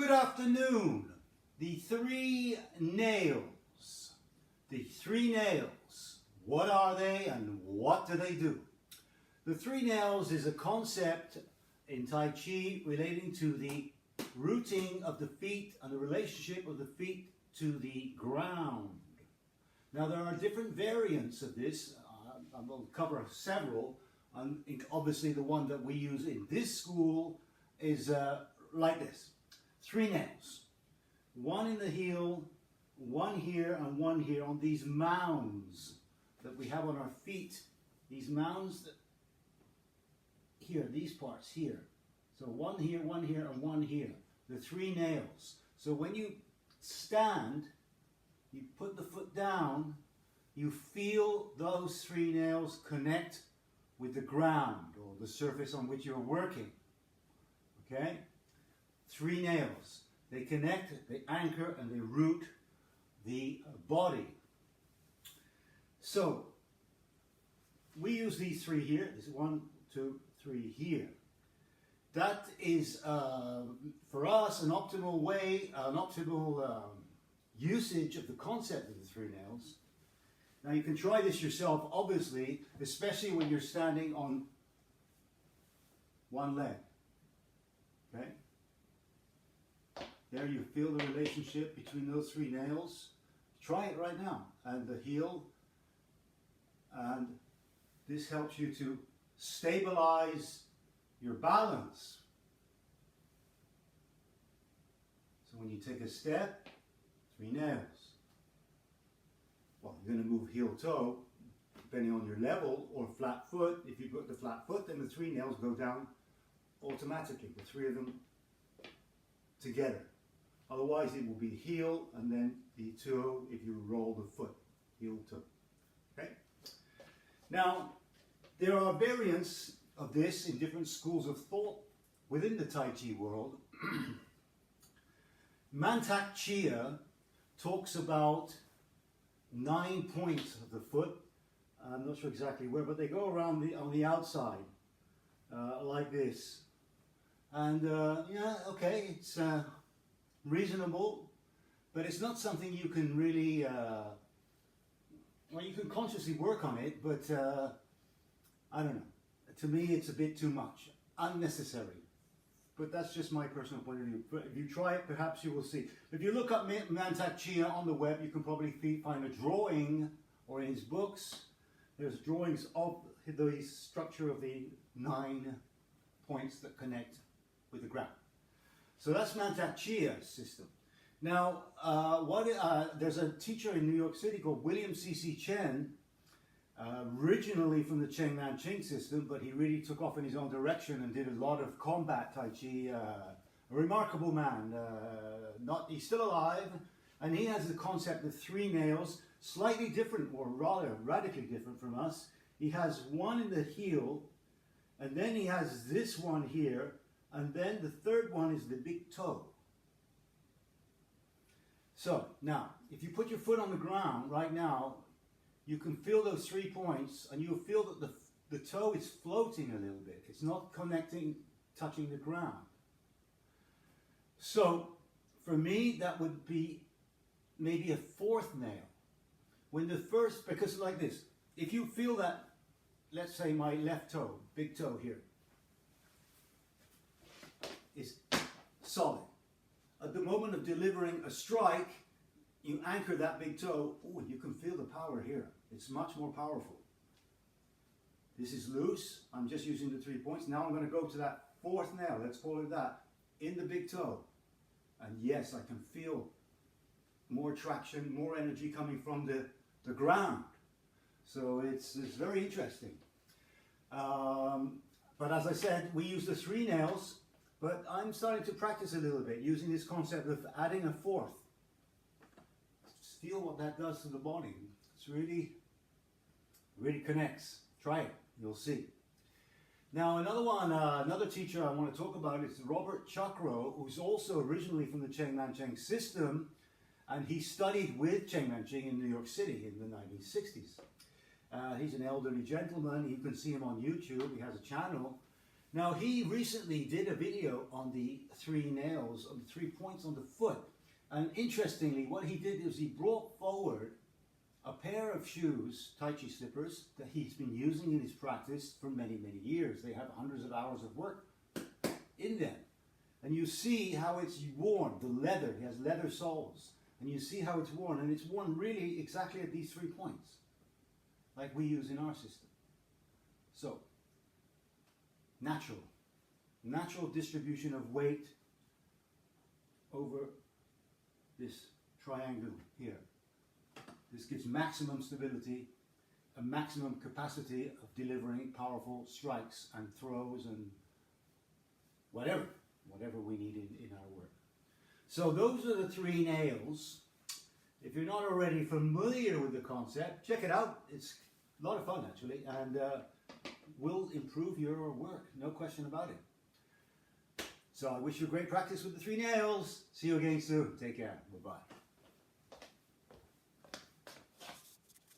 Good afternoon. The three nails. The three nails. What are they and what do they do? The three nails is a concept in Tai Chi relating to the rooting of the feet and the relationship of the feet to the ground. Now there are different variants of this. I will cover several. And obviously the one that we use in this school is like this. Three nails. One in the heel, one here and one here on these mounds that we have on our feet. These mounds that here, these parts here. So one here, and one here. The three nails. So when you stand, you put the foot down, you feel those three nails connect with the ground or the surface on which you're working. Okay? Three nails. They connect, they anchor, and they root the body. So, we use these three here. This is 1, 2, 3 here. That is, for us, an optimal way, an optimal usage of the concept of the three nails. Now, you can try this yourself, obviously, especially when you're standing on one leg. Okay? There you feel the relationship between those three nails. Try it right now. And the heel. And this helps you to stabilize your balance. So when you take a step, three nails. Well, you're going to move heel toe, depending on your level, or flat foot. If you put the flat foot, then the three nails go down automatically, the three of them together. Otherwise it will be heel and then the toe if you roll the foot, heel toe. Okay? Now, there are variants of this in different schools of thought within the Tai Chi world. Mantak Chia talks about 9 points of the foot. I'm not sure exactly where, but they go around on the outside like this. And yeah, okay, it's reasonable, but it's not something you can really, well, you can consciously work on it, but I don't know. To me, it's a bit too much, unnecessary. But that's just my personal point of view. But if you try it, perhaps you will see. If you look up Mantak Chia on the web, you can probably find a drawing, or in his books, there's drawings of the structure of the 9 points that connect with the ground. So that's Mantak Chia's system. Now, there's a teacher in New York City called William C.C. Chen, originally from the Cheng Man Ching system, but he really took off in his own direction and did a lot of combat Tai Chi. A remarkable man. He's still alive, and he has the concept of three nails, slightly different, or rather radically different from us. He has one in the heel, and then he has this one here, and then the third one is the big toe. So, now, if you put your foot on the ground right now, you can feel those 3 points, and you'll feel that the toe is floating a little bit. It's not connecting, touching the ground. So, for me, that would be maybe a fourth nail. When the first, because like this, if you feel that, let's say my left toe, big toe here, is solid. At the moment of delivering a strike, you anchor that big toe. Oh, you can feel the power here. It's much more powerful. This is loose. I'm just using the 3 points. Now I'm going to go to that fourth nail, let's call it that, in the big toe. And yes, I can feel more traction, more energy coming from the ground. So it's very interesting. But as I said, we use the three nails. But I'm starting to practice a little bit using this concept of adding a fourth. Just feel what that does to the body. It's really connects. Try it, you'll see. Now another one, another teacher I want to talk about is Robert Chakro, who's also originally from the Cheng Man Cheng system, and he studied with Cheng Man Cheng in New York City in the 1960s. He's an elderly gentleman. You can see him on YouTube. He has a channel. Now he recently did a video on the 3 nails, on the 3 points on the foot. And interestingly, what he did is he brought forward a pair of shoes, Tai-chi slippers, that he's been using in his practice for many, many years. They have hundreds of hours of work in them. And you see how it's worn, the leather, he has leather soles. And you see how it's worn, and it's worn really exactly at these 3 points, like we use in our system. So, natural distribution of weight over this triangle here. This gives maximum stability, a maximum capacity of delivering powerful strikes and throws and whatever we need in our work. So those are the 3 nails. If you're not already familiar with the concept, check it out. It's a lot of fun actually, and will improve your work, no question about it. So I wish you great practice with the 3 nails. See you again soon. Take care. Bye-bye.